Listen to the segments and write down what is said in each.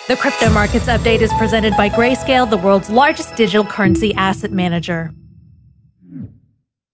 The Crypto Markets Update is presented by Grayscale, the world's largest digital currency asset manager.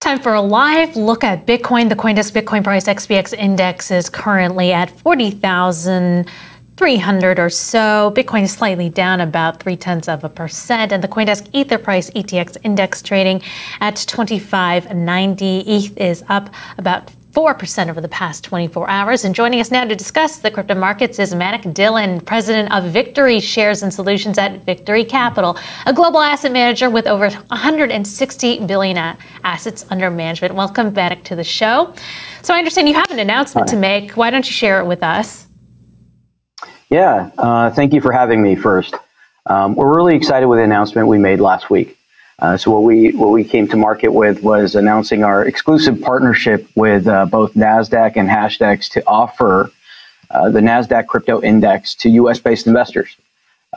Time for a live look at Bitcoin. The CoinDesk Bitcoin price XBX index is currently at 40,300 or so. Bitcoin is slightly down about 0.3%, and the CoinDesk Ether price ETX index trading at 25.90. ETH is up about 4% over the past 24 hours. And joining us now to discuss the crypto markets is Mannik Dhillon, president of Victory Shares and Solutions at Victory Capital, a global asset manager with over 160 billion assets under management. Welcome, Mannik, to the show. So I understand you have an announcement to make. Why don't you share it with us? Yeah, thank you for having me first. We're really excited with the announcement we made last week. So what we came to market with was announcing our exclusive partnership with both NASDAQ and Hashdex to offer the NASDAQ crypto index to US-based investors.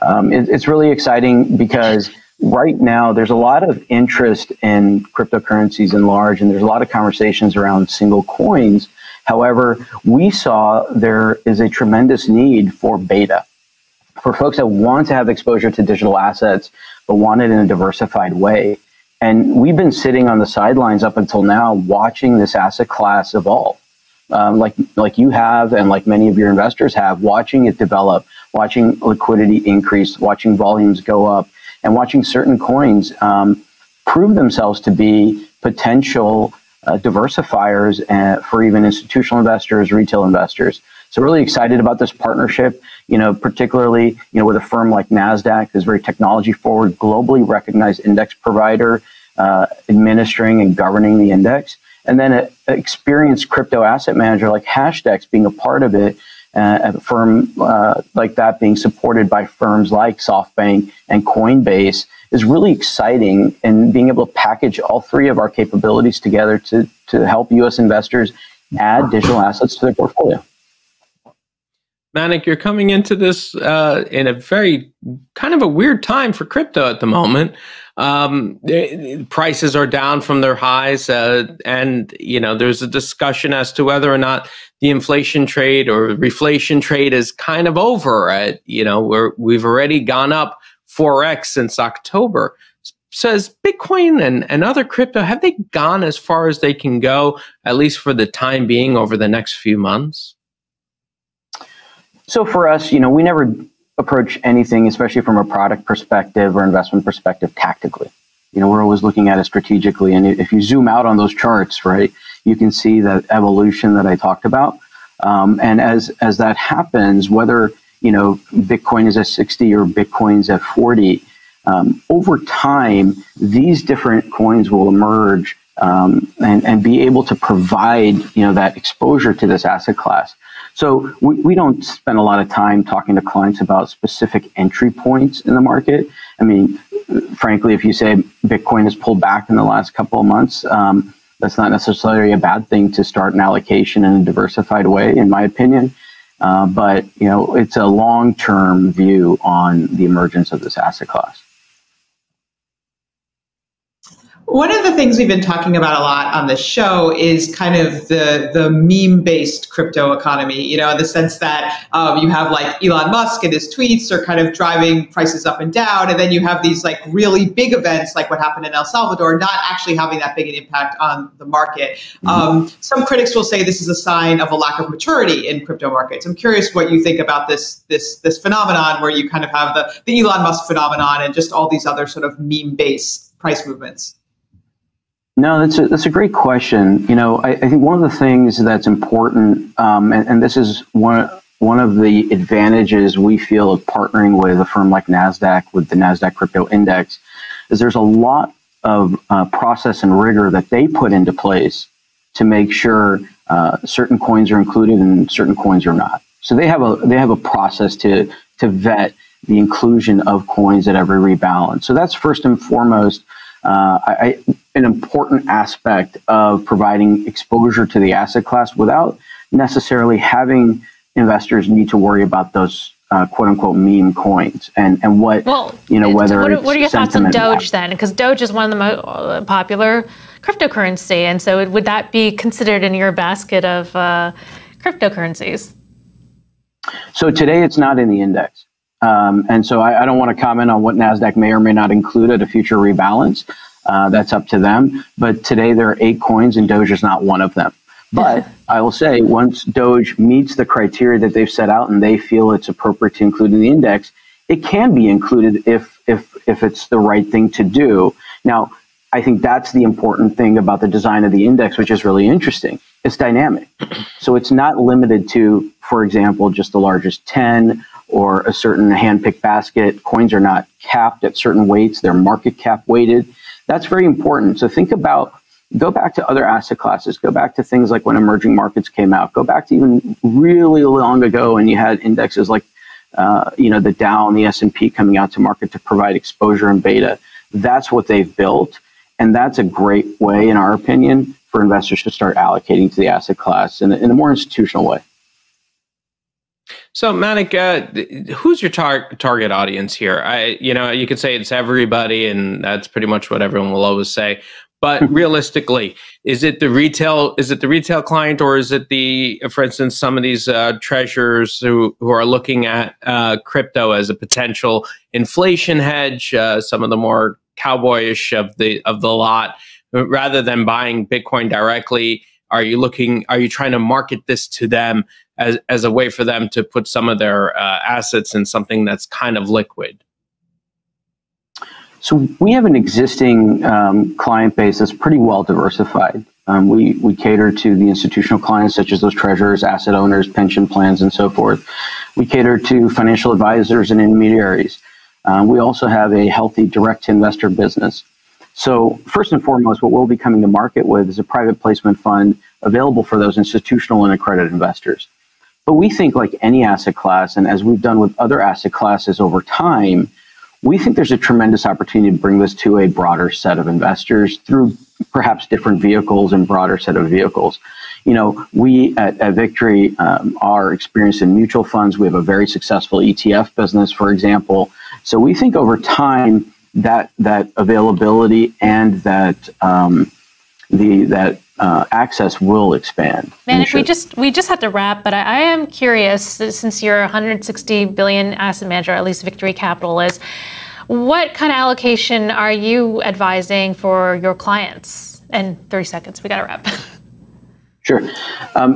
It's really exciting because right now there's a lot of interest in cryptocurrencies in large, and there's a lot of conversations around single coins. However, we saw there is a tremendous need for beta, for folks that want to have exposure to digital assets, but want it in a diversified way. And we've been sitting on the sidelines up until now, watching this asset class evolve, like you have, and like many of your investors have, watching it develop, watching liquidity increase, watching volumes go up, and watching certain coins prove themselves to be potential diversifiers for even institutional investors, retail investors. So really excited about this partnership, particularly, with a firm like NASDAQ, who's very technology forward, globally recognized index provider, administering and governing the index. And then an experienced crypto asset manager like Hashdex being a part of it, a firm like that being supported by firms like SoftBank and Coinbase is really exciting, and being able to package all three of our capabilities together to help U.S. investors add digital assets to their portfolio. Mannik, you're coming into this in a very kind of a weird time for crypto at the moment. Prices are down from their highs, and there's a discussion as to whether or not the inflation trade or reflation trade is kind of over. We've already gone up 4x since October. Says Bitcoin and other crypto, have they gone as far as they can go, at least for the time being, over the next few months? So for us, we never approach anything, especially from a product perspective or investment perspective, tactically. We're always looking at it strategically. And if you zoom out on those charts, right, you can see that evolution that I talked about. And as that happens, whether, Bitcoin is at 60 or Bitcoin's at 40, over time, these different coins will emerge and be able to provide, that exposure to this asset class. So we don't spend a lot of time talking to clients about specific entry points in the market. I mean, frankly, if you say Bitcoin has pulled back in the last couple of months, that's not necessarily a bad thing to start an allocation in a diversified way, in my opinion. But, it's a long-term view on the emergence of this asset class. One of the things we've been talking about a lot on this show is kind of the meme-based crypto economy, in the sense that you have like Elon Musk and his tweets are kind of driving prices up and down. And then you have these like really big events like what happened in El Salvador, not actually having that big an impact on the market. Some critics will say this is a sign of a lack of maturity in crypto markets. I'm curious what you think about this phenomenon where you kind of have the Elon Musk phenomenon and just all these other sort of meme-based price movements. No, that's a great question. I think one of the things that's important, and this is one of the advantages we feel of partnering with a firm like NASDAQ, with the NASDAQ Crypto Index, is there's a lot of process and rigor that they put into place to make sure certain coins are included and certain coins are not. So they have a process to vet the inclusion of coins at every rebalance. So that's first and foremost an important aspect of providing exposure to the asset class without necessarily having investors need to worry about those quote unquote meme coins and what, whether what are your thoughts on Doge then? Because Doge is one of the most popular cryptocurrency. And so would that be considered in your basket of cryptocurrencies? So today it's not in the index. And so I don't want to comment on what NASDAQ may or may not include at a future rebalance. That's up to them. But today there are 8 coins and Doge is not one of them. But I will say once Doge meets the criteria that they've set out and they feel it's appropriate to include in the index, it can be included if it's the right thing to do. Now, I think that's the important thing about the design of the index, which is really interesting. It's dynamic. So it's not limited to, for example, just the largest 10 or a certain handpicked basket. Coins are not capped at certain weights. They're market cap weighted. That's very important. So go back to other asset classes. Go back to things like when emerging markets came out. Go back to even really long ago and you had indexes like the Dow and the S&P coming out to market to provide exposure and beta. That's what they've built. And that's a great way, in our opinion, for investors to start allocating to the asset class in a more institutional way. So, Mannik, who's your target audience here? You could say it's everybody, and that's pretty much what everyone will always say. But realistically, is it the retail client, or is it for instance, some of these treasurers who are looking at crypto as a potential inflation hedge, some of the more cowboyish of the lot, rather than buying Bitcoin directly? Are you trying to market this to them as a way for them to put some of their assets in something that's kind of liquid? So we have an existing client base that's pretty well diversified. We cater to the institutional clients, such as those treasurers, asset owners, pension plans, and so forth. We cater to financial advisors and intermediaries. We also have a healthy direct-to-investor business. So first and foremost, what we'll be coming to market with is a private placement fund available for those institutional and accredited investors. But we think, like any asset class, and as we've done with other asset classes over time, we think there's a tremendous opportunity to bring this to a broader set of investors through perhaps different vehicles and broader set of vehicles. We at Victory are experienced in mutual funds. We have a very successful ETF business, for example. So we think over time that availability and that access will expand. Mannik, we just have to wrap, but I am curious, since you're a 160 billion asset manager, at least Victory Capital is, what kind of allocation are you advising for your clients? And 30 seconds, we got to wrap. Sure.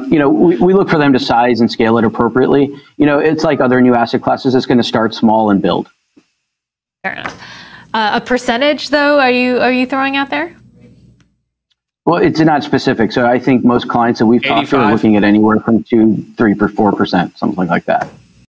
We look for them to size and scale it appropriately. It's like other new asset classes. It's going to start small and build. Fair enough. A percentage, though, are you throwing out there? Well, it's not specific. So I think most clients that we've talked to are looking at anywhere from 2, 3, or 4%, something like that.